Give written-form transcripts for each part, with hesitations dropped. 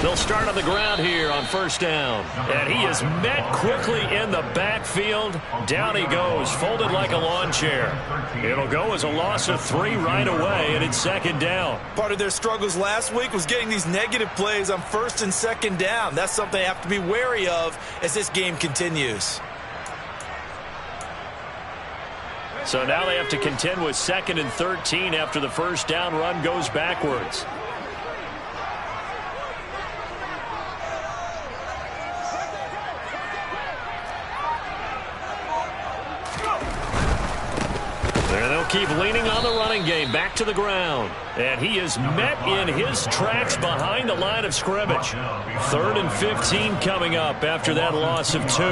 They'll start on the ground here on first down. And he is met quickly in the backfield. Down he goes, folded like a lawn chair. It'll go as a loss of 3 right away, and it's second down. Part of their struggles last week was getting these negative plays on first and second down. That's something they have to be wary of as this game continues. So now they have to contend with 2nd and 13 after the first down run goes backwards. There they'll keep leaning on the running game. Back to the ground. And he is met in his tracks behind the line of scrimmage. 3rd and 15 coming up after that loss of 2.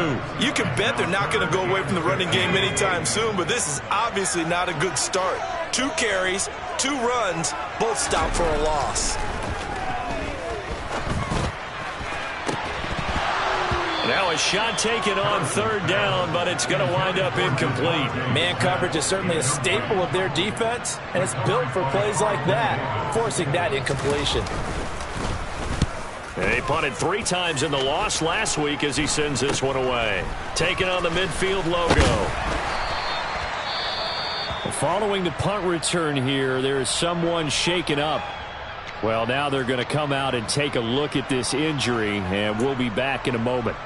You can bet they're not going to go away from the running game anytime soon, but this is obviously not a good start. 2 carries, 2 runs, both stopped for a loss. Now a shot taken on 3rd down, but it's going to wind up incomplete. Man coverage is certainly a staple of their defense, and it's built for plays like that, forcing that incompletion. He punted 3 times in the loss last week as he sends this one away. Taking on the midfield logo. Following the punt return here, there is someone shaken up. Well, now they're going to come out and take a look at this injury, and we'll be back in a moment.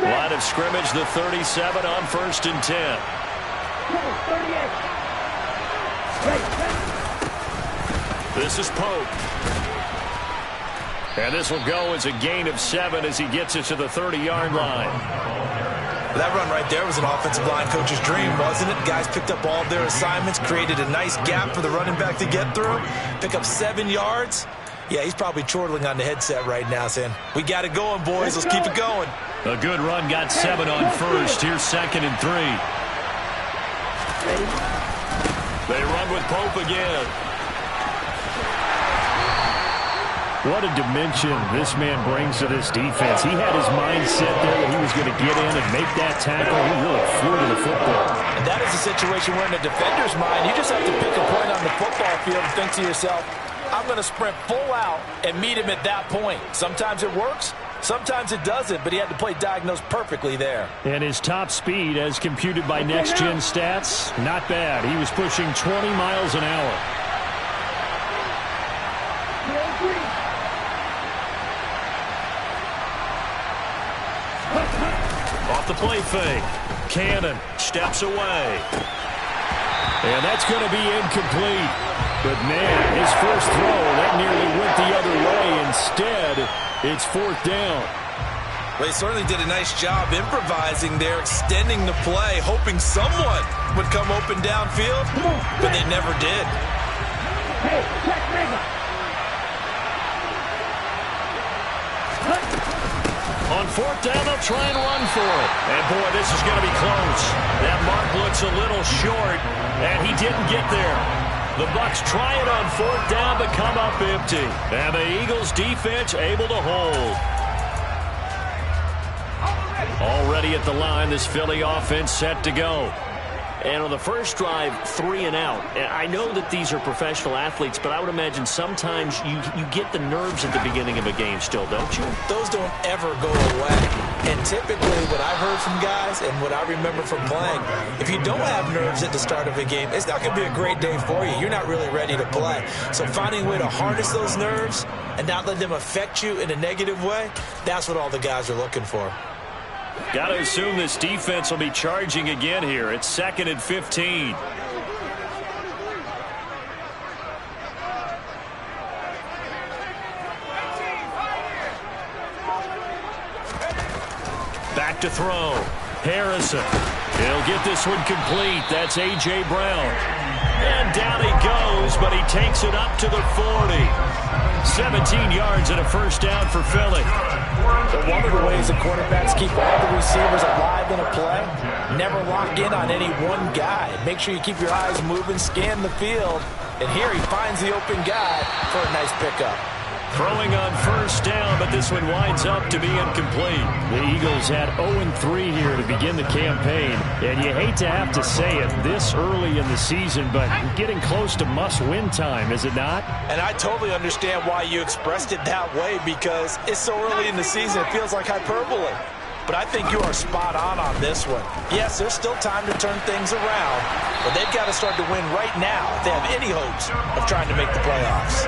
Line of scrimmage, the 37 on 1st and 10. This is Pope. And this will go as a gain of 7 as he gets it to the 30-yard line. That run right there was an offensive line coach's dream, wasn't it? Guys picked up all of their assignments, created a nice gap for the running back to get through, pick up 7 yards. Yeah, he's probably chortling on the headset right now saying, we got it going, boys. Let's keep it going. A good run, got 7 on 1st. Here's 2nd and 3. They run with Pope again. What a dimension this man brings to this defense. He had his mindset there that he was going to get in and make that tackle. He really flew to the football. And that is a situation where in a defender's mind, you just have to pick a point on the football field and think to yourself, I'm going to sprint full out and meet him at that point. Sometimes it works, sometimes it doesn't, but he had to play diagnosed perfectly there. And his top speed, as computed by Next Gen Stats, not bad. He was pushing 20 miles an hour. Off the play fake. Cannon steps away. And that's going to be incomplete. But, man, his first throw, that nearly went the other way. Instead, it's 4th down. Well, he certainly did a nice job improvising there, extending the play, hoping someone would come open downfield, but they never did. On 4th down, they'll try and run for it. And, boy, this is going to be close. That mark looks a little short, and he didn't get there. The Bucs try it on 4th down, but come up empty. And the Eagles' defense able to hold. Already at the line, this Philly offense set to go. And on the first drive, 3 and out. And I know that these are professional athletes, but I would imagine sometimes you get the nerves at the beginning of a game still, don't you? Those don't ever go away. And typically what I've heard from guys and what I remember from playing, if you don't have nerves at the start of a game, it's not going to be a great day for you. You're not really ready to play. So finding a way to harness those nerves and not let them affect you in a negative way, that's what all the guys are looking for. Got to assume this defense will be charging again here. It's 2nd and 15. Back to throw. Harrison. He'll get this one complete. That's A.J. Brown. And down he goes, but he takes it up to the 40. 17 yards and a first down for Philly. So one of the ways the quarterbacks keep all the receivers alive in a play, never lock in on any one guy. Make sure you keep your eyes moving, scan the field. And here he finds the open guy for a nice pickup. Throwing on first down, but this one winds up to be incomplete. The Eagles had 0-3 here to begin the campaign, and you hate to have to say it this early in the season, but getting close to must-win time, is it not? And I totally understand why you expressed it that way, because it's so early in the season, it feels like hyperbole. But I think you are spot on this one. Yes, there's still time to turn things around, but they've got to start to win right now if they have any hopes of trying to make the playoffs.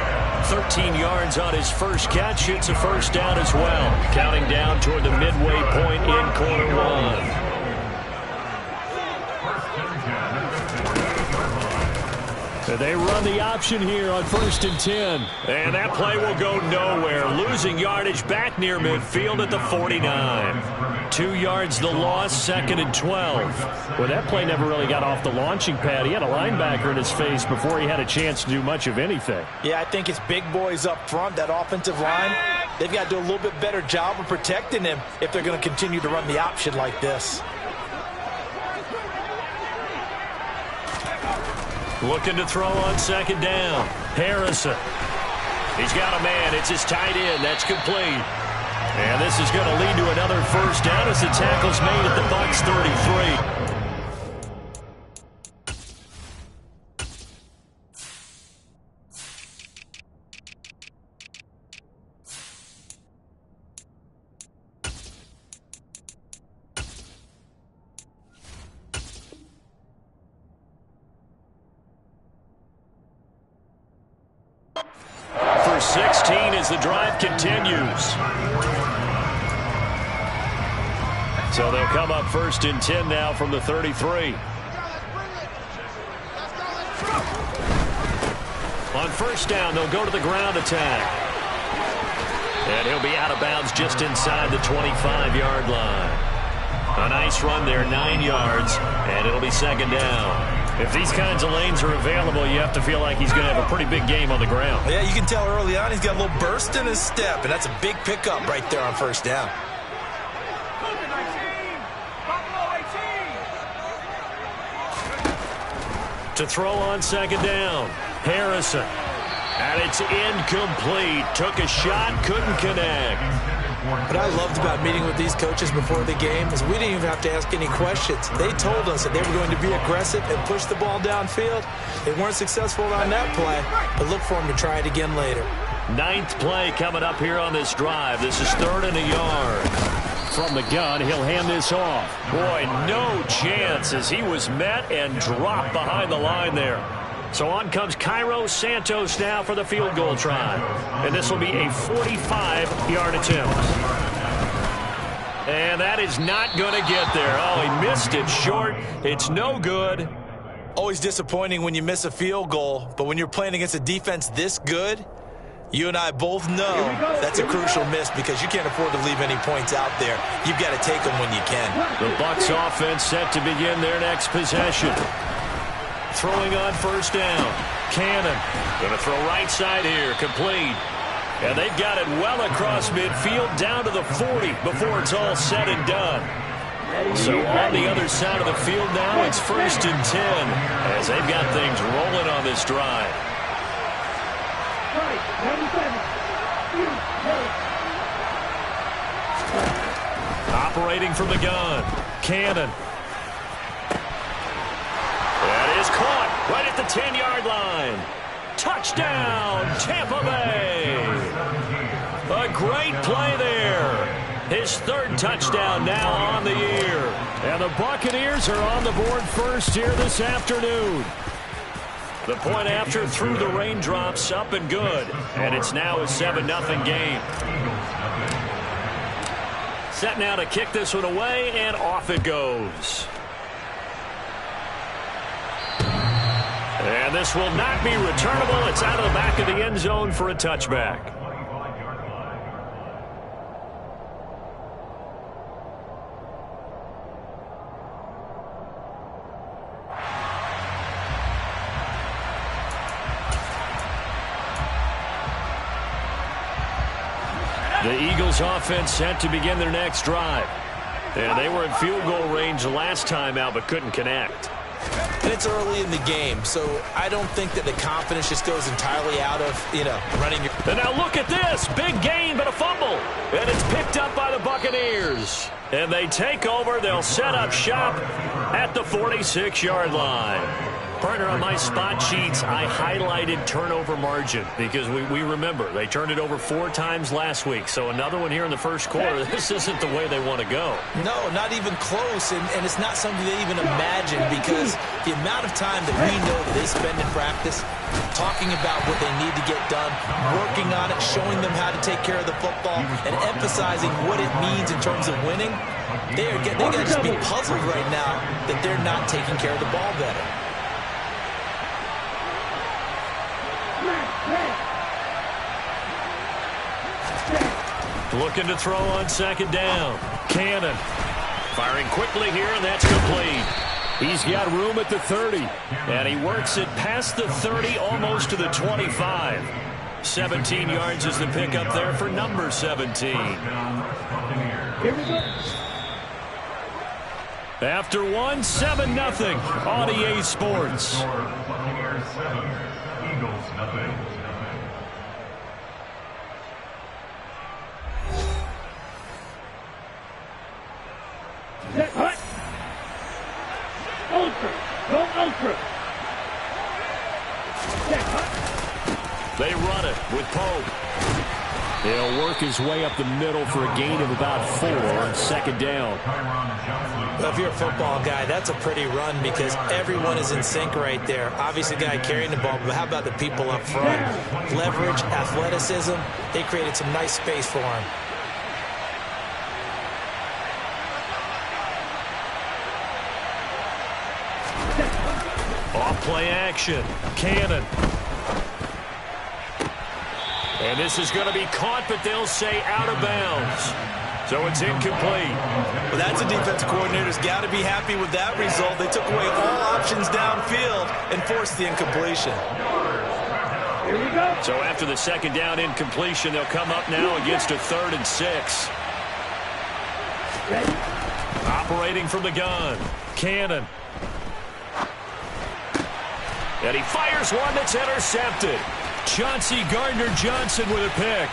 13 yards on his first catch. It's a first down as well. Counting down toward the midway point in quarter one. They run the option here on 1st and 10. And that play will go nowhere. Losing yardage back near midfield at the 49. 2 yards the loss, 2nd and 12. Well, that play never really got off the launching pad. He had a linebacker in his face before he had a chance to do much of anything. Yeah, I think it's big boys up front, that offensive line. They've got to do a little bit better job of protecting him if they're going to continue to run the option like this. Looking to throw on 2nd down. Harrison. He's got a man. It's his tight end. That's complete. And this is going to lead to another first down as the tackle's made at the Bucs 33. For 16 as the drive continues. So they'll come up 1st and 10 now from the 33. On first down, they'll go to the ground attack. And he'll be out of bounds just inside the 25-yard line. A nice run there, 9 yards, and it'll be 2nd down. If these kinds of lanes are available, you have to feel like he's going to have a pretty big game on the ground. Yeah, you can tell early on he's got a little burst in his step, and that's a big pickup right there on first down. To throw on 2nd down, Harrison. And it's incomplete. Took a shot, couldn't connect. What I loved about meeting with these coaches before the game is we didn't even have to ask any questions. They told us that they were going to be aggressive and push the ball downfield. They weren't successful on that play, but look for them to try it again later. 9th play coming up here on this drive. This is 3rd and a yard. From the gun, he'll hand this off. Boy, no chance as he was met and dropped behind the line there. So on comes Cairo Santos now for the field goal try. And this will be a 45-yard attempt. And that is not going to get there. Oh, he missed it short. It's no good. Always disappointing when you miss a field goal, but when you're playing against a defense this good, you and I both know that's a crucial miss because you can't afford to leave any points out there. You've got to take them when you can. The Bucs offense set to begin their next possession. Throwing on first down. Cannon. Going to throw right side here. Complete. And they've got it well across midfield down to the 40 before it's all said and done. So on the other side of the field now, it's 1st and 10 as they've got things rolling on this drive. Operating from the gun. Cannon. That is caught right at the 10-yard line. Touchdown, Tampa Bay. A great play there. His 3rd touchdown now on the year. And the Buccaneers are on the board first here this afternoon. The point after through the raindrops, up and good. And it's now a 7-0 game. Set now to kick this one away, and off it goes. And this will not be returnable. It's out of the back of the end zone for a touchback. The Eagles offense set to begin their next drive. And they were in field goal range the last time out but couldn't connect. And it's early in the game, so I don't think that the confidence just goes entirely out of, running your And now look at this. Big gain, but a fumble. And it's picked up by the Buccaneers. And they take over. They'll set up shop at the 46-yard line. Partner, on my spot sheets, I highlighted turnover margin because we remember they turned it over 4 times last week. So another one here in the first quarter. This isn't the way they want to go. No, not even close, and it's not something they even imagine because the amount of time that we know that they spend in practice talking about what they need to get done, working on it, showing them how to take care of the football, and emphasizing what it means in terms of winning, they got to just be puzzled right now that they're not taking care of the ball better. Looking to throw on second down. Cannon firing quickly here, and that's complete. He's got room at the 30, and he works it past the 30, almost to the 25. 17 yards is the pickup there for number 17. After 1, 7-0 on EA Sports. They run it with Pope. He'll work his way up the middle for a gain of about 4 on second down. Well, if you're a football guy, that's a pretty run because everyone is in sync right there. Obviously, the guy carrying the ball, but how about the people up front? Leverage, athleticism, they created some nice space for him. Off play action. Cannon. And this is going to be caught, but they'll say out of bounds. So it's incomplete. Well, that's a defense coordinator's got to be happy with that result. They took away all options downfield and forced the incompletion. Here we go. So after the second down incompletion, they'll come up now against a 3rd and 6. Ready? Operating from the gun. Cannon. And he fires one that's intercepted. Chauncey Gardner-Johnson with a pick.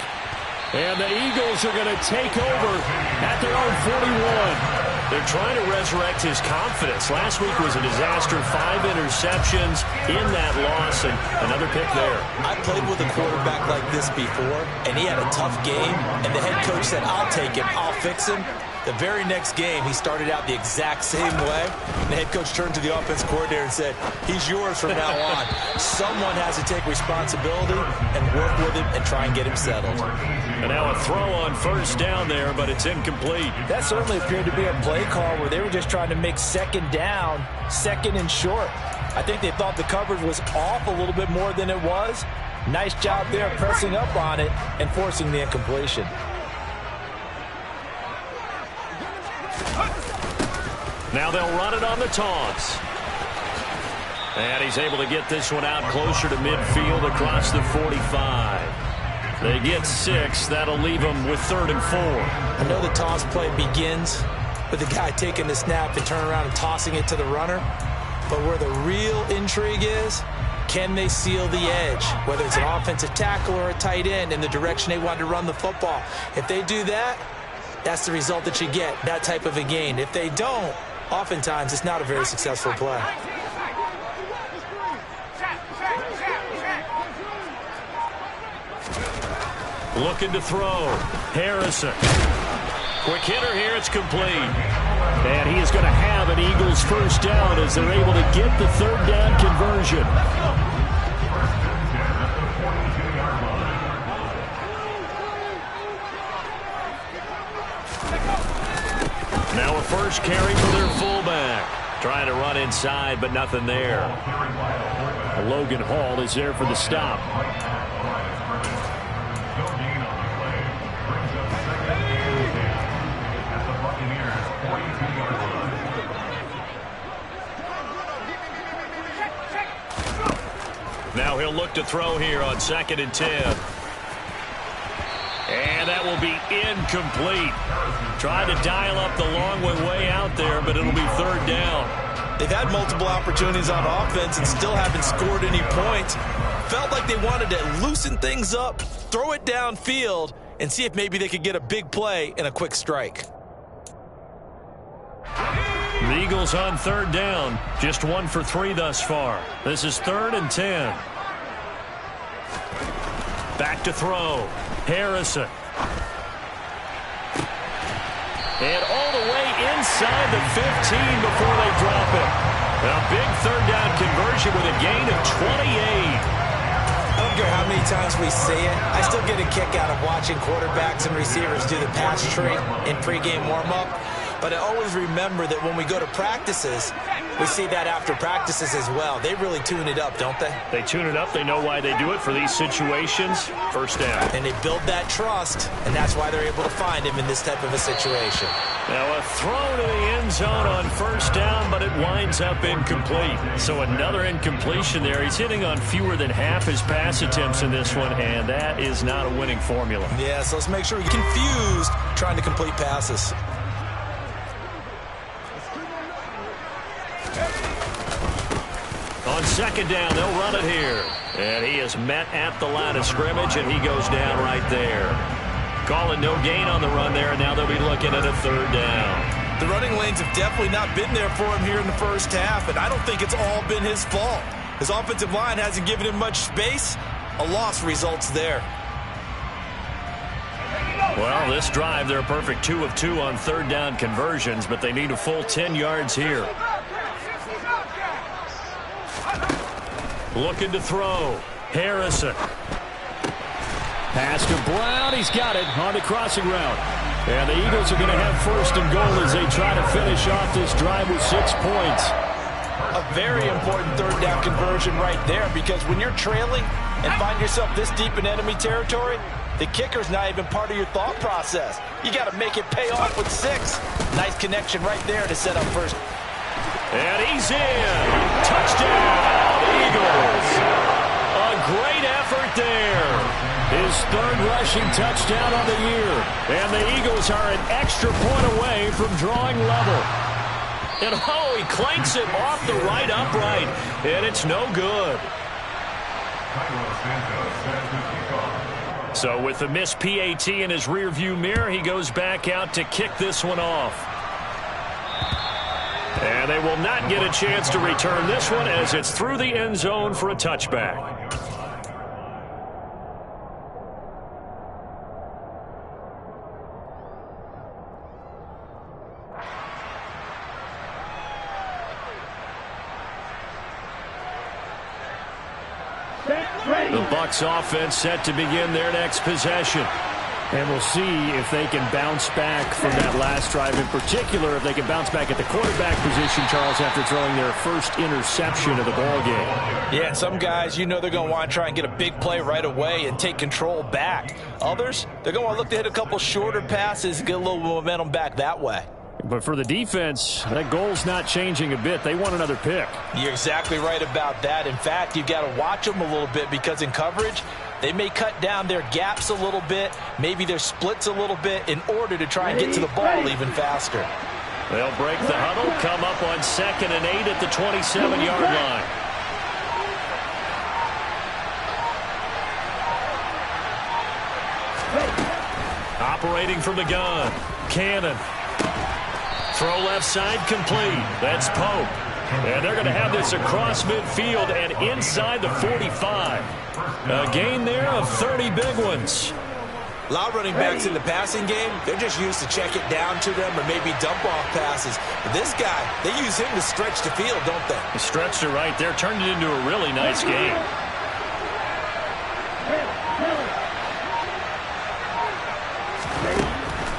And the Eagles are going to take over at their own 41. They're trying to resurrect his confidence. Last week was a disaster. 5 interceptions in that loss, and another pick there. I played with a quarterback like this before, and he had a tough game, and the head coach said, I'll take him, I'll fix him. The very next game, he started out the exact same way. The head coach turned to the offense coordinator and said, he's yours from now on. Someone has to take responsibility and work with him and try and get him settled. And now a throw on first down there, but it's incomplete. That certainly appeared to be a play call where they were just trying to make second down, second and short. I think they thought the coverage was off a little bit more than it was. Nice job there pressing up on it and forcing the incompletion. Now they'll run it on the taunts. And he's able to get this one out closer to midfield across the 45. They get 6. That'll leave them with 3rd and 4. I know the toss play begins with the guy taking the snap and turning around and tossing it to the runner. But where the real intrigue is, can they seal the edge? Whether it's an offensive tackle or a tight end in the direction they want to run the football. If they do that, that's the result that you get, that type of a gain. If they don't, oftentimes it's not a very successful play. Looking to throw. Harrison. Quick hitter here. It's complete. And he is going to have an Eagles first down as they're able to get the 3rd down conversion. Now a first carry for their fullback. Trying to run inside, but nothing there. Logan Hall is there for the stop. Now he'll look to throw here on 2nd and 10. And that will be incomplete. Tried to dial up the long way out there, but it'll be 3rd down. They've had multiple opportunities on offense and still haven't scored any points. felt like they wanted to loosen things up, throw it downfield, and see if maybe they could get a big play and a quick strike. The Eagles on third down. Just 1 for 3 thus far. This is 3rd and 10. Back to throw. Harrison. And all the way inside the 15 before they drop it. A big third down conversion with a gain of 28. I don't care how many times we see it. I still get a kick out of watching quarterbacks and receivers do the pass tree in pregame warm-up. But I always remember that when we go to practices, we see that after practices as well. They really tune it up, don't they? They tune it up. They know why they do it for these situations. First down. And they build that trust, and that's why they're able to find him in this type of a situation. Now a throw to the end zone on first down, but it winds up incomplete. So another incompletion there. He's hitting on fewer than half his pass attempts in this one, and that is not a winning formula. Yeah, so let's make sure we're confused trying to complete passes. On second down, they'll run it here. And he is met at the line of scrimmage, and he goes down right there. Calling no gain on the run there, and now they'll be looking at a third down. The running lanes have definitely not been there for him here in the first half, and I don't think it's all been his fault. His offensive line hasn't given him much space. A loss results there. Well, this drive, they're a perfect 2 of 2 on third down conversions, but they need a full 10 yards here. Looking to throw. Harrison. Pass to Brown. He's got it on the crossing route. And the Eagles are going to have first and goal as they try to finish off this drive with 6 points. A very important third down conversion right there, because when you're trailing and find yourself this deep in enemy territory, the kicker's not even part of your thought process. You got to make it pay off with 6. Nice connection right there to set up first. And he's in. Touchdown, Eagles. A great effort there. His 3rd rushing touchdown on the year. And the Eagles are an extra point away from drawing level. And oh, he clanks it off the right upright. And it's no good. So with the missed PAT in his rearview mirror, he goes back out to kick this one off. And they will not get a chance to return this one as it's through the end zone for a touchback. The Bucs offense set to begin their next possession. And we'll see if they can bounce back from that last drive, in particular if they can bounce back at the quarterback position, Charles, after throwing their first interception of the ball game. Yeah, some guys, you know they're going to want to try and get a big play right away and take control back. Others, they're going to want to look to hit a couple shorter passes and get a little momentum back that way. But for the defense, that goal's not changing a bit. They want another pick. You're exactly right about that. In fact, you've got to watch them a little bit, because in coverage, they may cut down their gaps a little bit, maybe their splits a little bit, in order to try and get to the ball even faster. They'll break the huddle, come up on 2nd and 8 at the 27-yard line. Operating from the gun, Cannon. Throw left side complete. That's Pope. And they're going to have this across midfield and inside the 45. A gain there of 30 big ones. A lot of running backs in the passing game, they're just used to check it down to them or maybe dump off passes. But this guy, they use him to stretch the field, don't they? He stretched it right there, turned it into a really nice game.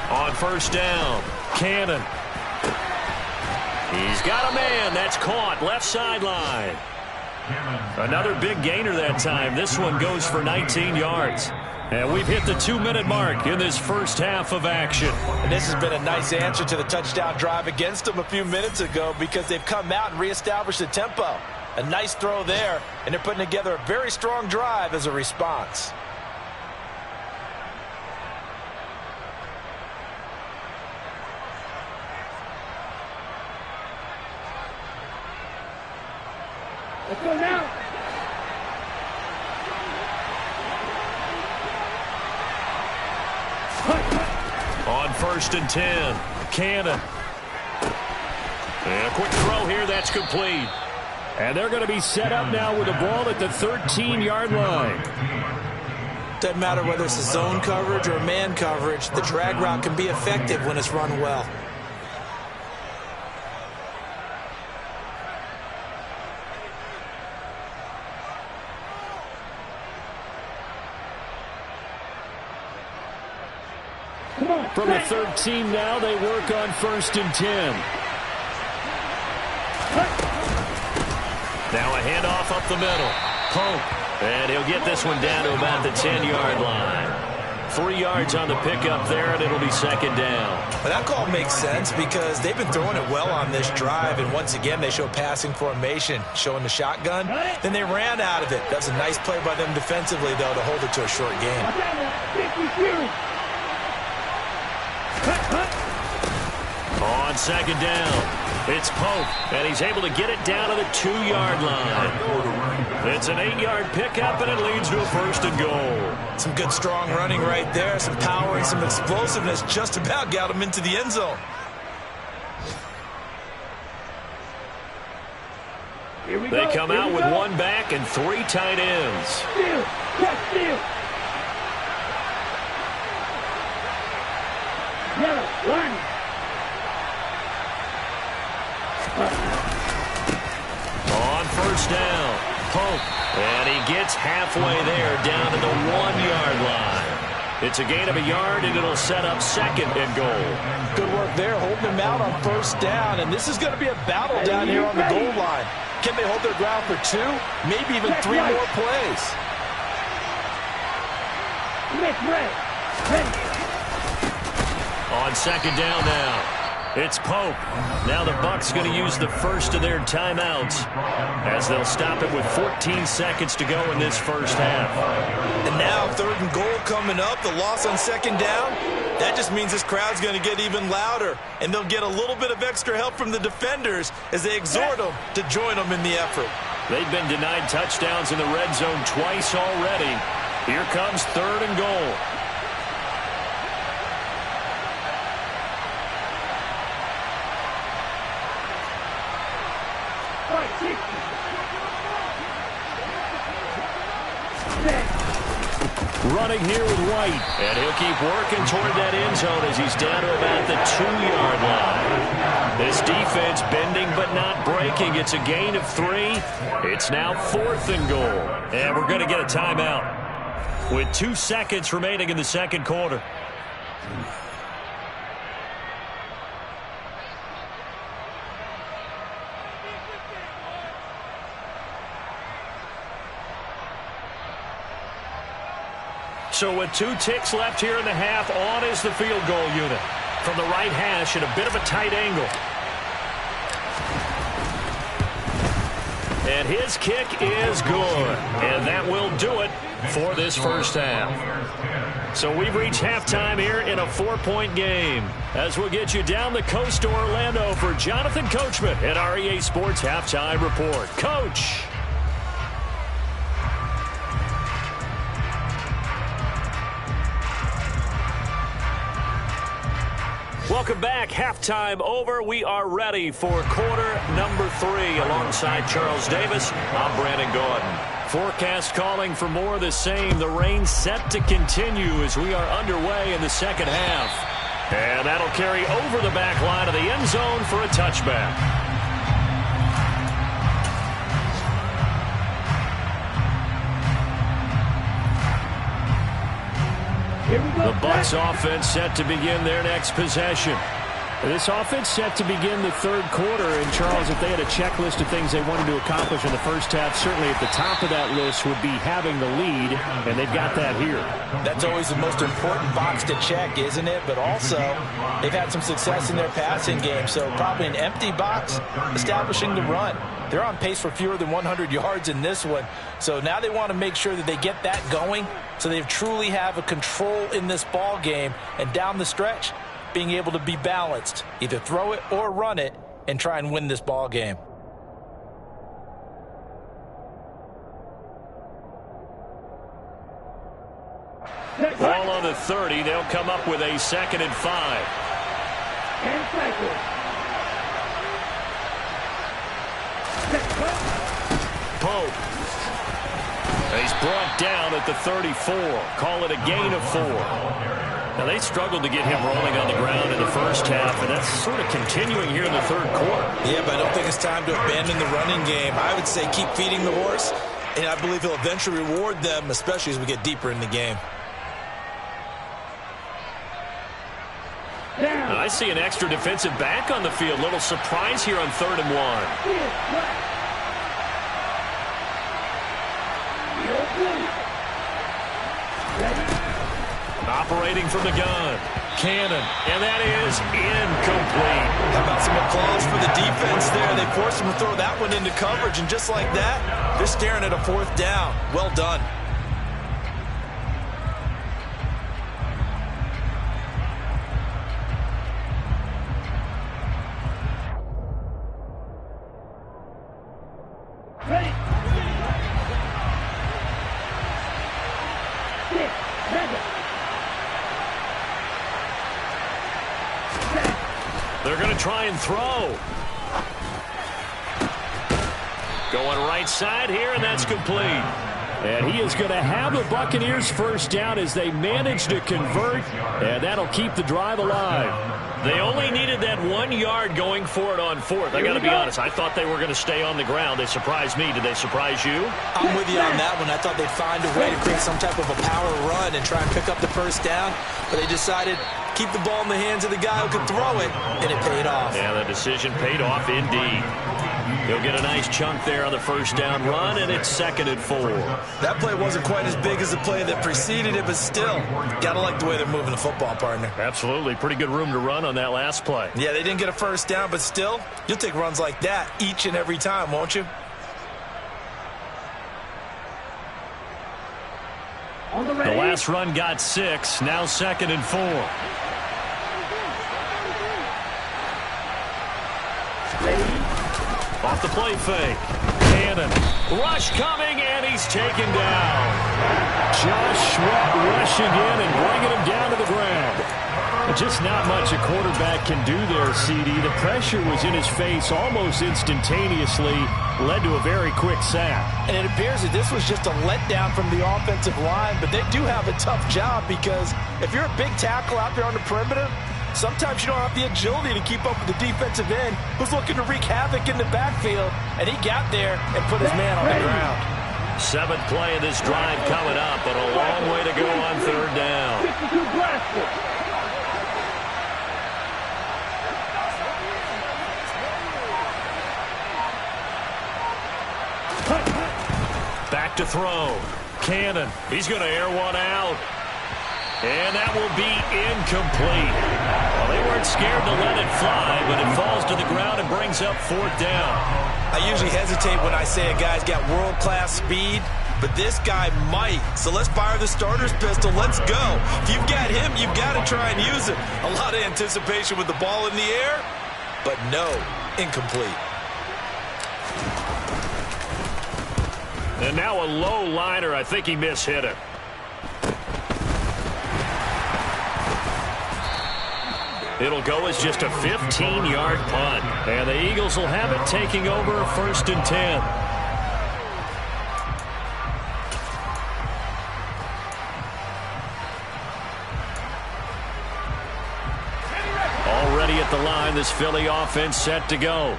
On first down, Cannon. He's got a man. That's caught. Left sideline. Another big gainer that time. This one goes for 19 yards. And we've hit the 2-minute mark in this first half of action. And this has been a nice answer to the touchdown drive against them a few minutes ago, because they've come out and reestablished the tempo. A nice throw there, and they're putting together a very strong drive as a response. Let's go now. first and 10. Cannon. And a quick throw here. That's complete. And they're going to be set up now with the ball at the 13-yard line. Doesn't matter whether it's a zone coverage or man coverage, the drag route can be effective when it's run well. From the 13 now, they work on first and 10. Now a handoff up the middle. Pope. And he'll get this one down to about the 10-yard line. 3 yards on the pickup there, and it'll be second down. But that call makes sense because they've been throwing it well on this drive, and once again they show passing formation, showing the shotgun. Then they ran out of it. That's a nice play by them defensively, though, to hold it to a short game. On second down, it's Pope, and he's able to get it down to the 2-yard line. It's an 8-yard pickup, and it leads to a first and goal. Some good, strong running right there, some power and some explosiveness, just about got him into the end zone. They come out with one back and 3 tight ends. On first down, Pope, and he gets halfway there down to the 1-yard line. It's a gain of a yard, and it'll set up second and goal. Good work there, holding them out on first down, and this is going to be a battle down here on the goal line. Can they hold their ground for 2, maybe even 3 more plays? On second down now, it's Pope. Now the Bucs going to use the first of their timeouts as they'll stop it with 14 seconds to go in this first half. And now third and goal coming up, the loss on second down. That just means this crowd's going to get even louder, and they'll get a little bit of extra help from the defenders as they exhort them to join them in the effort. They've been denied touchdowns in the red zone twice already. Here comes third and goal. Running here with White, and he'll keep working toward that end zone as he's down to about the 2-yard line. This defense bending but not breaking. It's a gain of 3. It's now 4th and goal, and we're going to get a timeout with 2 seconds remaining in the second quarter. So with 2 ticks left here in the half, on is the field goal unit. From the right hash at a bit of a tight angle. And his kick is good. And that will do it for this first half. So we've reached halftime here in a 4-point game. As we'll get you down the coast to Orlando for Jonathan Coachman at our EA Sports Halftime Report. Coach! Welcome back. Halftime over. We are ready for quarter number 3. Alongside Charles Davis, I'm Brandon Gordon. Forecast calling for more of the same. The rain set to continue as we are underway in the second half. And that'll carry over the back line of the end zone for a touchback. The Bucs offense set to begin their next possession. This offense set to begin the third quarter. And, Charles, if they had a checklist of things they wanted to accomplish in the first half, certainly at the top of that list would be having the lead, and they've got that here. That's always the most important box to check, isn't it? But also, they've had some success in their passing game, so probably an empty box establishing the run. They're on pace for fewer than 100 yards in this one. So now they want to make sure that they get that going so they truly have a control in this ball game. And down the stretch, being able to be balanced, either throw it or run it, and try and win this ball game. Ball on the 30. They'll come up with a 2nd and 5. 10 seconds. Pope. He's brought down at the 34. Call it a gain of 4. Now, they struggled to get him rolling on the ground in the first half, and that's sort of continuing here in the third quarter. Yeah, but I don't think it's time to abandon the running game. I would say keep feeding the horse, and I believe he'll eventually reward them, especially as we get deeper in the game. And I see an extra defensive back on the field. Little surprise here on 3rd and 1. Operating from the gun. Cannon. And that is incomplete. How about some applause for the defense there? They forced him to throw that one into coverage, and just like that, they're staring at a 4th down. Well done. Ready. 6 seconds. They're going to try and throw. Going right side here, and that's complete. And he is going to have the Buccaneers first down as they manage to convert, and that'll keep the drive alive. They only needed that 1 yard going for it on 4th. I got to be honest, I thought they were going to stay on the ground. They surprised me. Did they surprise you? I'm with you on that one. I thought they'd find a way to create some type of a power run and try and pick up the first down, but they decided keep the ball in the hands of the guy who could throw it, and it paid off. Yeah, the decision paid off indeed. He'll get a nice chunk there on the first down run, and it's 2nd and 4. That play wasn't quite as big as the play that preceded it, but still, gotta like the way they're moving the football, partner. Absolutely. Pretty good room to run on that last play. Yeah, they didn't get a first down, but still, you'll take runs like that each and every time, won't you? The last run got 6. Now 2nd and 4. Off the play fake. Cannon. Rush coming, and he's taken down. Josh Sweat rushing in and bringing him down to the ground. Just not much a quarterback can do there, CD. The pressure was in his face almost instantaneously, led to a very quick sack. And it appears that this was just a letdown from the offensive line, but they do have a tough job because if you're a big tackle out there on the perimeter, sometimes you don't have the agility to keep up with the defensive end who's looking to wreak havoc in the backfield, and he got there and put his man on the ground. 7th play of this drive coming up, but a long way to go on 3rd down. Back to throw. Cannon. He's going to air one out. And that will be incomplete. Well, they weren't scared to let it fly, but it falls to the ground and brings up 4th down. I usually hesitate when I say a guy's got world-class speed, but this guy might. So let's fire the starter's pistol. Let's go. If you've got him, you've got to try and use him. A lot of anticipation with the ball in the air, but no, incomplete. And now a low liner. I think he mishit it. It'll go as just a 15-yard punt. And the Eagles will have it, taking over 1st and 10. Already at the line, this Philly offense set to go.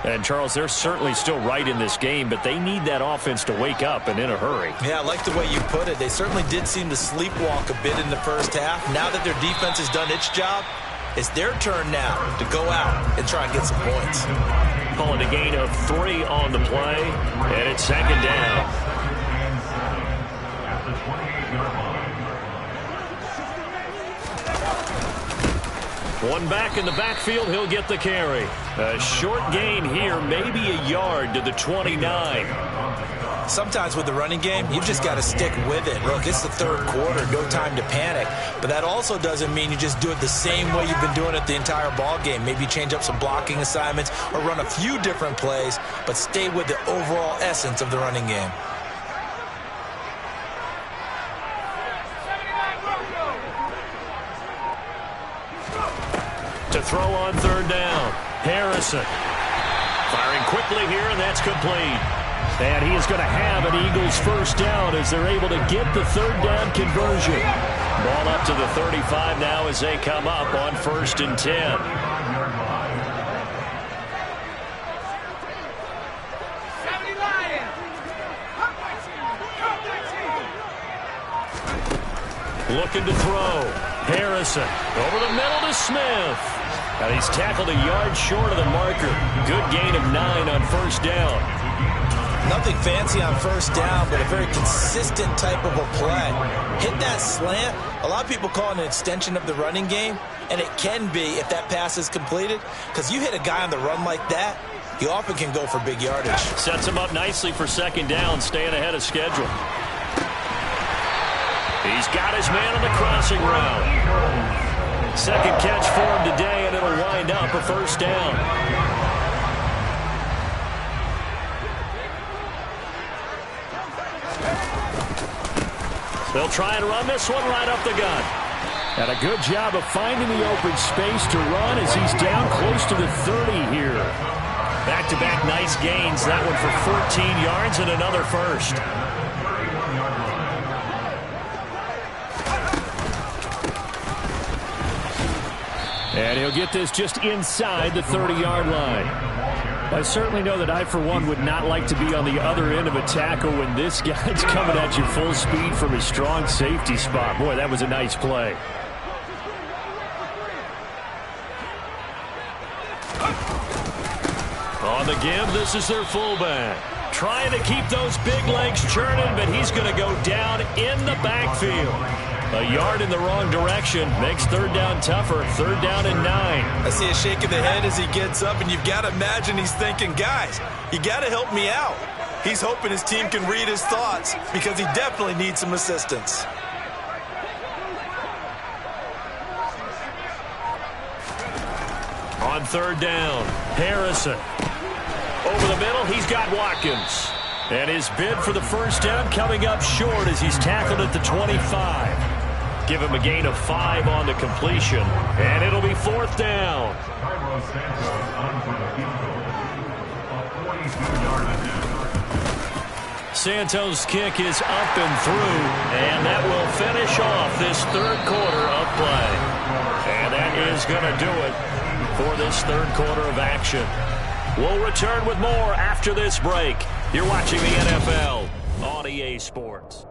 And, Charles, they're certainly still right in this game, but they need that offense to wake up and in a hurry. Yeah, I like the way you put it. They certainly did seem to sleepwalk a bit in the first half. Now that their defense has done its job, it's their turn now to go out and try and get some points. Calling a gain of 3 on the play, and it's 2nd down. One back in the backfield, he'll get the carry. A short gain here, maybe a yard to the 29. Sometimes with the running game, you've just got to stick with it. Look, it's the 3rd quarter, no time to panic. But that also doesn't mean you just do it the same way you've been doing it the entire ball game. Maybe change up some blocking assignments or run a few different plays, but stay with the overall essence of the running game. throw on third down. Harrison firing quickly here, and that's complete. And he is going to have an Eagles first down as they're able to get the third down conversion. Ball up to the 35 now as they come up on 1st and 10. Looking to throw. Harrison over the middle to Smith. And he's tackled a yard short of the marker. Good gain of 9 on 1st down. Nothing fancy on 1st down, but a very consistent type of a play. Hit that slant. A lot of people call it an extension of the running game, and it can be if that pass is completed, because you hit a guy on the run like that, he often can go for big yardage. Sets him up nicely for 2nd down, staying ahead of schedule. He's got his man on the crossing route. Second catch for him today, and it'll wind up a 1st down. They'll try and run this one right up the gut. And a good job of finding the open space to run as he's down close to the 30 here. Back-to-back nice gains. That one for 14 yards and another first. And he'll get this just inside the 30-yard line. I certainly know that I, for one, would not like to be on the other end of a tackle when this guy's coming at you full speed from his strong safety spot. Boy, that was a nice play. On the give, this is their fullback. Trying to keep those big legs churning, but he's going to go down in the backfield. A yard in the wrong direction makes 3rd down tougher. 3rd down and 9. I see a shake of the head as he gets up, and you've got to imagine he's thinking, guys, you got to help me out. He's hoping his team can read his thoughts because he definitely needs some assistance. On 3rd down, Harrison. Over the middle, he's got Watkins. And his bid for the 1st down coming up short as he's tackled at the 25. Give him a gain of 5 on the completion. And it'll be 4th down. Santos' kick is up and through. And that will finish off this 3rd quarter of play. And that is going to do it for this 3rd quarter of action. We'll return with more after this break. You're watching the NFL on EA Sports.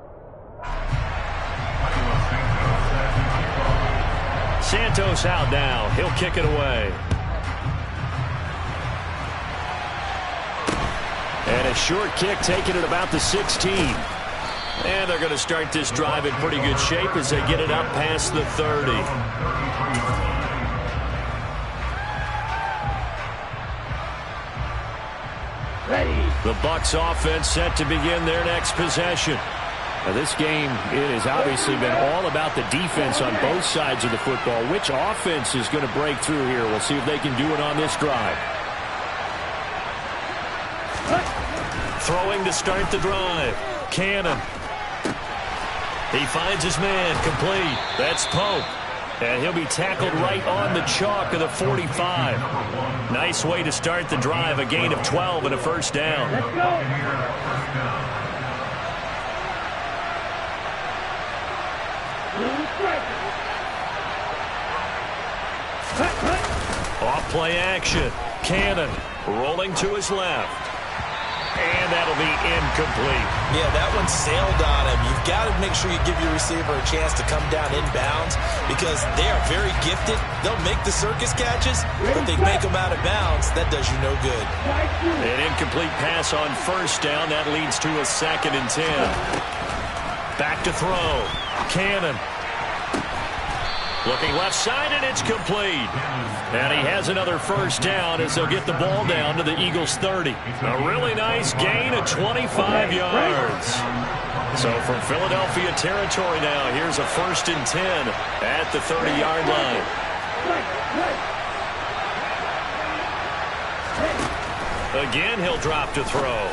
Santos out now. He'll kick it away. And a short kick taken at about the 16. And they're going to start this drive in pretty good shape as they get it up past the 30. The Bucs offense set to begin their next possession. Now this game, it has obviously been all about the defense on both sides of the football. Which offense is going to break through here? We'll see if they can do it on this drive. Throwing to start the drive. Cannon. He finds his man, complete. That's Pope. And he'll be tackled right on the chalk of the 45. Nice way to start the drive. A gain of 12 and a 1st down. Let's go. Off play action. Cannon rolling to his left. And that'll be incomplete. Yeah, that one sailed on him. You've got to make sure you give your receiver a chance to come down inbounds because they are very gifted. They'll make the circus catches, but if they make them out of bounds, that does you no good. An incomplete pass on 1st down. That leads to a 2nd and 10. Back to throw. Cannon. Looking left side, and it's complete. And he has another 1st down as they'll get the ball down to the Eagles' 30. A really nice gain of 25 yards. So from Philadelphia territory now, here's a 1st and 10 at the 30-yard line. Again, he'll drop to throw.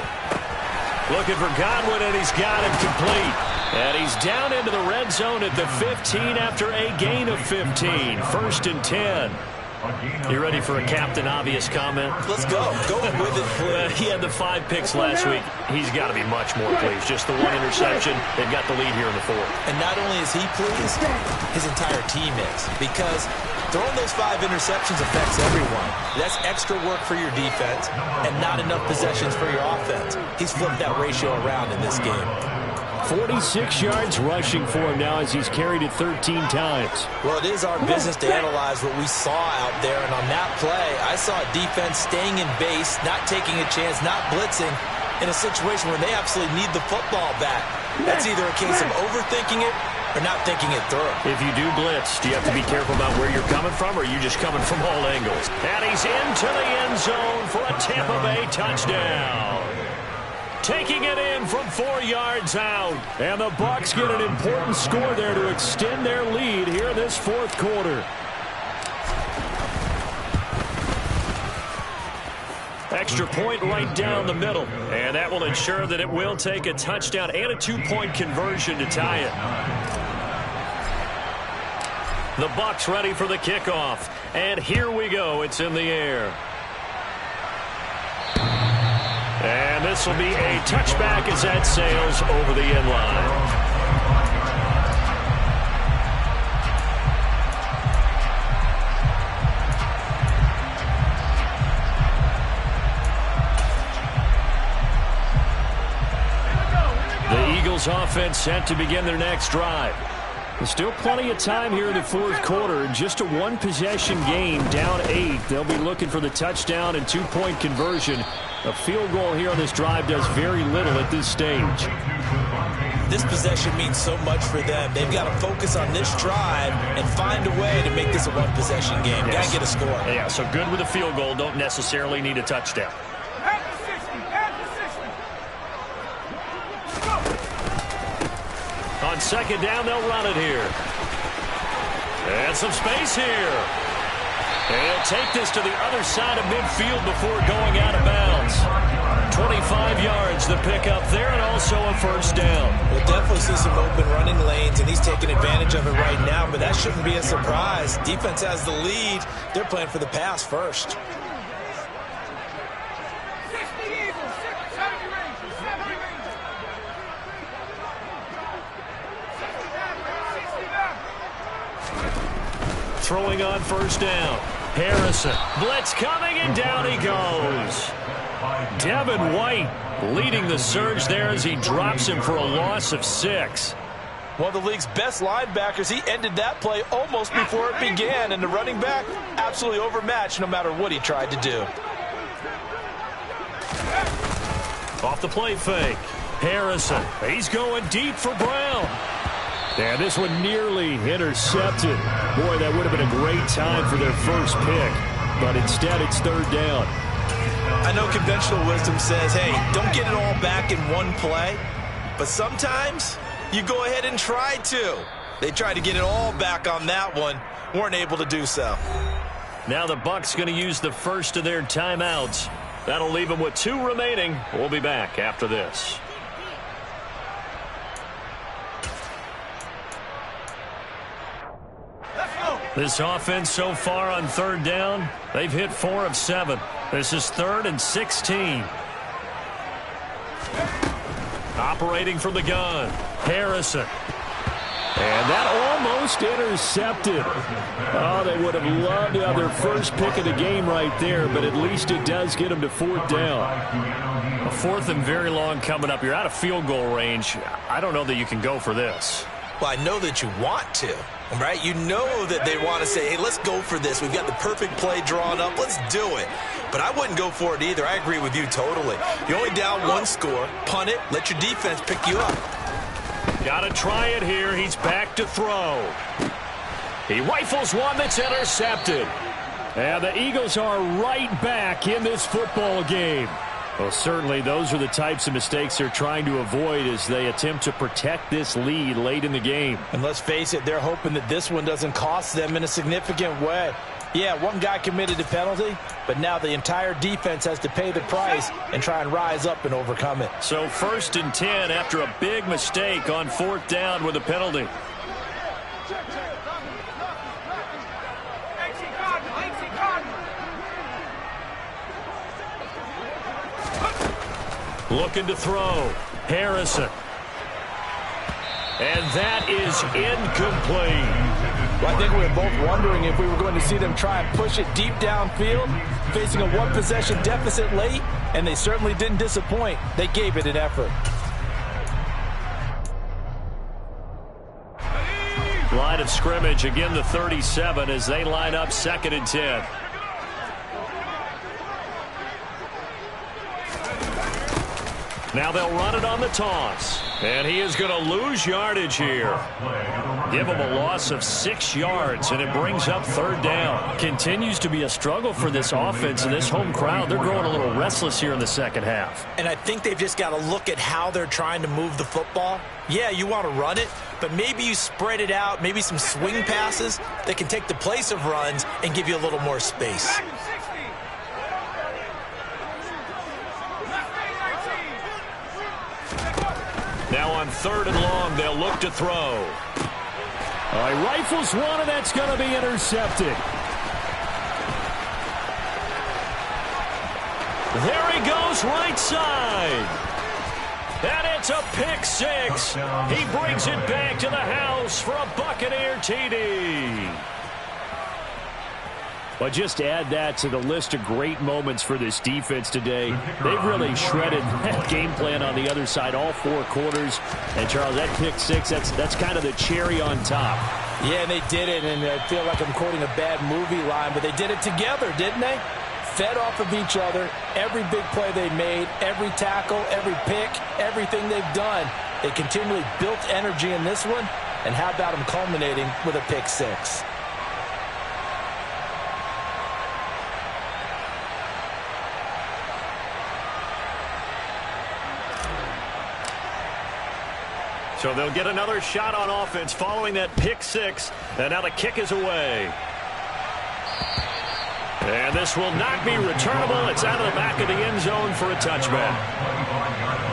Looking for Godwin, and he's got him complete. And he's down into the red zone at the 15 after a gain of 15. 1st and 10. You ready for a Captain Obvious comment? Let's go. Go with it, please. He had the 5 picks last week. He's got to be much more pleased. Just the 1 interception. They've got the lead here in the 4th. And not only is he pleased, his entire team is. Because throwing those 5 interceptions affects everyone. That's extra work for your defense and not enough possessions for your offense. He's flipped that ratio around in this game. 46 yards rushing for him now as he's carried it 13 times. Well, it is our business to analyze what we saw out there. And on that play, I saw a defense staying in base, not taking a chance, not blitzing in a situation where they absolutely need the football back. That's either a case of overthinking it or not thinking it through. If you do blitz, do you have to be careful about where you're coming from, or are you just coming from all angles? And he's into the end zone for a Tampa Bay touchdown. Taking it in from 4 yards out. And the Bucs get an important score there to extend their lead here in this 4th quarter. Extra point right down the middle. And that will ensure that it will take a touchdown and a 2-point conversion to tie it. The Bucs ready for the kickoff. And here we go. It's in the air. And this will be a touchback as that sails over the end line. The Eagles offense set to begin their next drive. There's still plenty of time here in the 4th quarter. Just a 1-possession game, down 8. They'll be looking for the touchdown and 2-point conversion. A field goal here on this drive does very little at this stage. This possession means so much for them. They've got to focus on this drive and find a way to make this a 1-possession game. Yes. Got to get a score. Yeah, so good with a field goal. Don't necessarily need a touchdown. On 2nd down, they'll run it here. And some space here. And he'll take this to the other side of midfield before going out of bounds. 25 yards the pickup there, and also a 1st down. We'll definitely see some open running lanes, and he's taking advantage of it right now, but that shouldn't be a surprise. Defense has the lead. They're playing for the pass first. Throwing on 1st down. Harrison. Blitz coming, and down he goes. Devin White leading the surge there as he drops him for a loss of 6. One of the league's best linebackers. He ended that play almost before it began, and the running back absolutely overmatched no matter what he tried to do. Off the play fake. Harrison. He's going deep for Brown. And this one nearly intercepted. Boy, that would have been a great time for their first pick. But instead, it's 3rd down. I know conventional wisdom says, hey, don't get it all back in one play. But sometimes you go ahead and try to. They tried to get it all back on that one. Weren't able to do so. Now the Bucs going to use the first of their timeouts. That'll leave them with 2 remaining. We'll be back after this. This offense so far on 3rd down, they've hit 4 of 7. This is 3rd and 16. Operating from the gun, Harrison. And that almost intercepted. Oh, they would have loved to have their first pick of the game right there, but at least it does get them to 4th down. A 4th and very long coming up. You're out of field goal range. I don't know that you can go for this. Well, I know that you want to, right? You know that they want to say, hey, let's go for this. We've got the perfect play drawn up. Let's do it. But I wouldn't go for it either. I agree with you totally. You're only down 1 score. Punt it. Let your defense pick you up. Got to try it here. He's back to throw. He rifles one that's intercepted. And the Eagles are right back in this football game. Well, certainly those are the types of mistakes they're trying to avoid as they attempt to protect this lead late in the game. And let's face it, they're hoping that this one doesn't cost them in a significant way. Yeah, one guy committed a penalty, but now the entire defense has to pay the price and try and rise up and overcome it. So 1st and 10 after a big mistake on 4th down with a penalty. Looking to throw. Harrison. And that is incomplete. Well, I think we were both wondering if we were going to see them try and push it deep downfield, facing a one-possession deficit late, and they certainly didn't disappoint. They gave it an effort. Line of scrimmage, again the 37 as they line up 2nd and 10. Now they'll run it on the toss. And he is going to lose yardage here. Give him a loss of 6 yards, and it brings up 3rd down. Continues to be a struggle for this offense and this home crowd. They're growing a little restless here in the second half. And I think they've just got to look at how they're trying to move the football. Yeah, you want to run it, but maybe you spread it out, maybe some swing passes that can take the place of runs and give you a little more space. Now on 3rd and long, they'll look to throw. All right, rifles one, and that's going to be intercepted. There he goes, right side. And it's a pick 6. He brings it back to the house for a Buccaneer TD. But just add that to the list of great moments for this defense today. They've really shredded that game plan on the other side all 4 quarters. And, Charles, that pick 6, that's kind of the cherry on top. Yeah, they did it, and I feel like I'm quoting a bad movie line, but they did it together, didn't they? Fed off of each other, every big play they made, every tackle, every pick, everything they've done. They continually built energy in this one, and how about them culminating with a pick 6? So they'll get another shot on offense following that pick 6. And now the kick is away. And this will not be returnable. It's out of the back of the end zone for a touchback.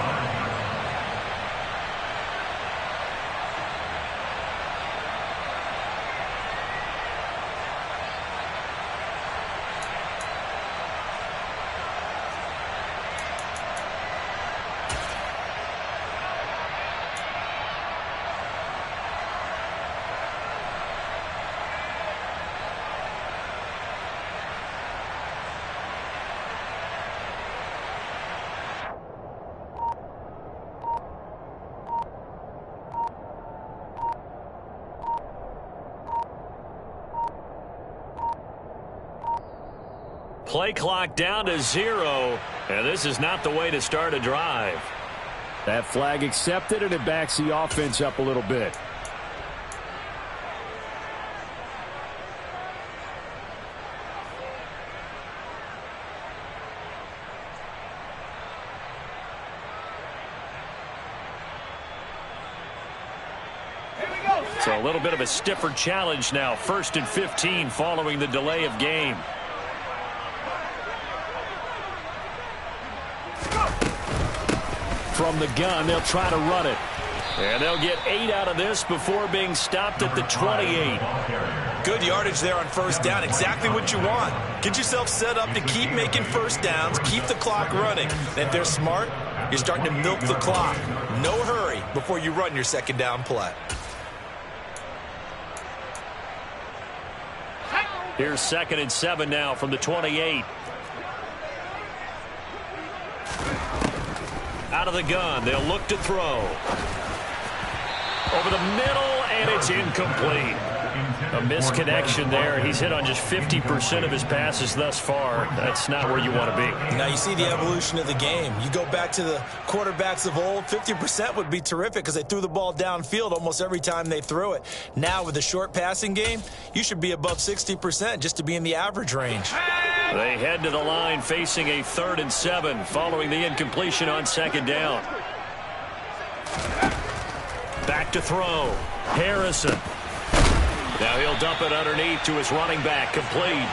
Play clock down to 0, and this is not the way to start a drive. That flag accepted, and it backs the offense up a little bit. So a little bit of a stiffer challenge now. 1st and 15 following the delay of game. From the gun, they'll try to run it. And they'll get 8 out of this before being stopped at the 28. Good yardage there on 1st down. Exactly what you want. Get yourself set up to keep making 1st downs, keep the clock running. And if they're smart, you're starting to milk the clock. No hurry before you run your 2nd down play. Here's 2nd and 7 now from the 28. Out of the gun, they'll look to throw. Over the middle, and it's incomplete. A misconnection there. He's hit on just 50% of his passes thus far. That's not where you want to be. Now you see the evolution of the game. You go back to the quarterbacks of old, 50% would be terrific because they threw the ball downfield almost every time they threw it. Now with the short passing game, you should be above 60% just to be in the average range. They head to the line facing a 3rd and 7 following the incompletion on 2nd down. Back to throw. Harrison. Now he'll dump it underneath to his running back, complete.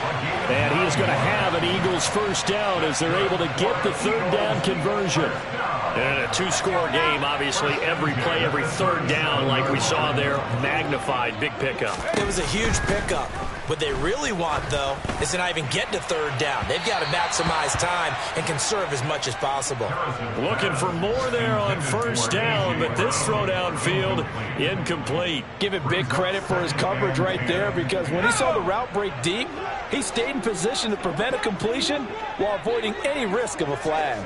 And he is going to have an Eagles 1st down as they're able to get the 3rd down conversion. And a 2-score game, obviously, every play, every 3rd down, like we saw there, magnified, big pickup. It was a huge pickup. What they really want, though, is to not even get to third down. They've got to maximize time and conserve as much as possible. Looking for more there on first down, but this throw downfield incomplete. Give it big credit for his coverage right there, because when he saw the route break deep, he stayed in position to prevent a completion while avoiding any risk of a flag.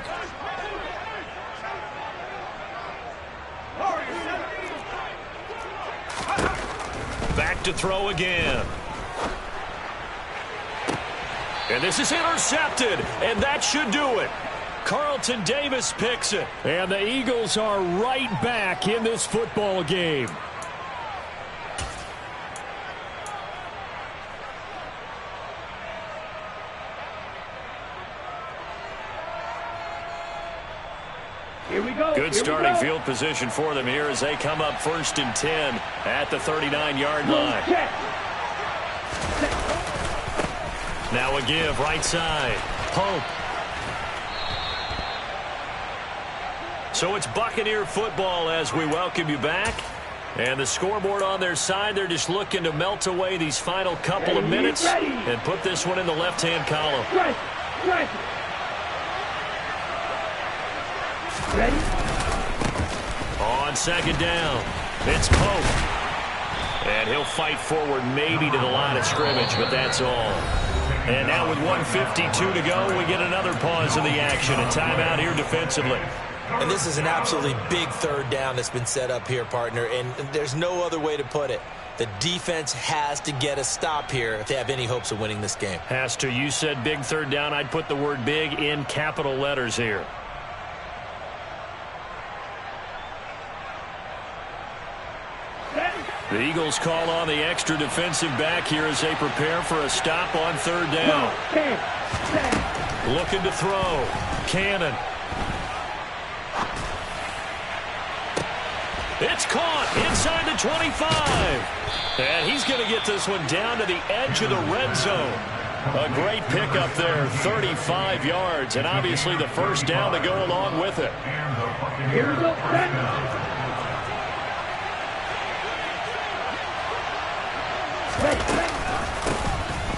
Back to throw again. And this is intercepted, and that should do it. Carlton Davis picks it. And the Eagles are right back in this football game. Good starting field position for them here as they come up 1st and 10 at the 39-yard line. Now a give right side. Pope. So it's Buccaneer football as we welcome you back. And the scoreboard on their side, they're just looking to melt away these final couple of minutes and put this one in the left-hand column. Ready? On 2nd down, it's Pope. And he'll fight forward maybe to the line of scrimmage, but that's all. And now with 1:52 to go, we get another pause in the action. A timeout here defensively. And this is an absolutely big third down that's been set up here, partner, and there's no other way to put it. The defense has to get a stop here if they have any hopes of winning this game. Has to. You said big third down. I'd put the word big in capital letters here. The Eagles call on the extra defensive back here as they prepare for a stop on 3rd down. Looking to throw. Cannon. It's caught inside the 25. And he's going to get this one down to the edge of the red zone. A great pickup there, 35 yards, and obviously the first down to go along with it. Here we go.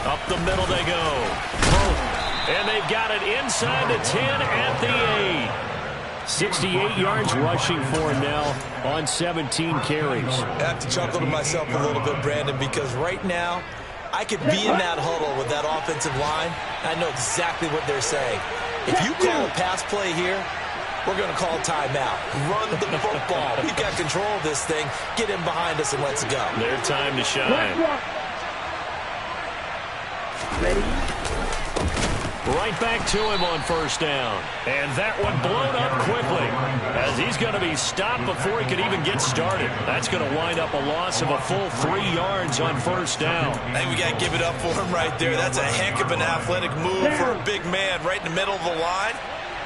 Up the middle they go. And they've got it inside the 10 at the 8. 68 yards rushing for him now on 17 carries. I have to chuckle to myself a little bit, Brandon, because right now I could be in that huddle with that offensive line. I know exactly what they're saying. If you call a pass play here, we're going to call timeout. Run the football. We've got control of this thing. Get in behind us and let's go. Their time to shine. Ready? Right back to him on first down. And that one blown up quickly as he's going to be stopped before he could even get started. That's going to wind up a loss of a full 3 yards on first down. I think we got to give it up for him right there. That's a heck of an athletic move for a big man right in the middle of the line.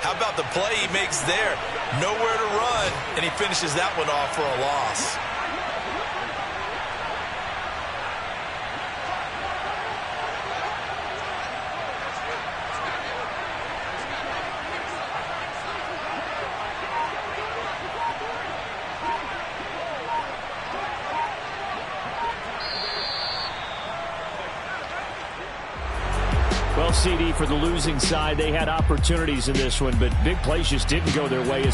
How about the play he makes there? Nowhere to run, and he finishes that one off for a loss. Well, CD, for the losing side, they had opportunities in this one, but big plays just didn't go their way.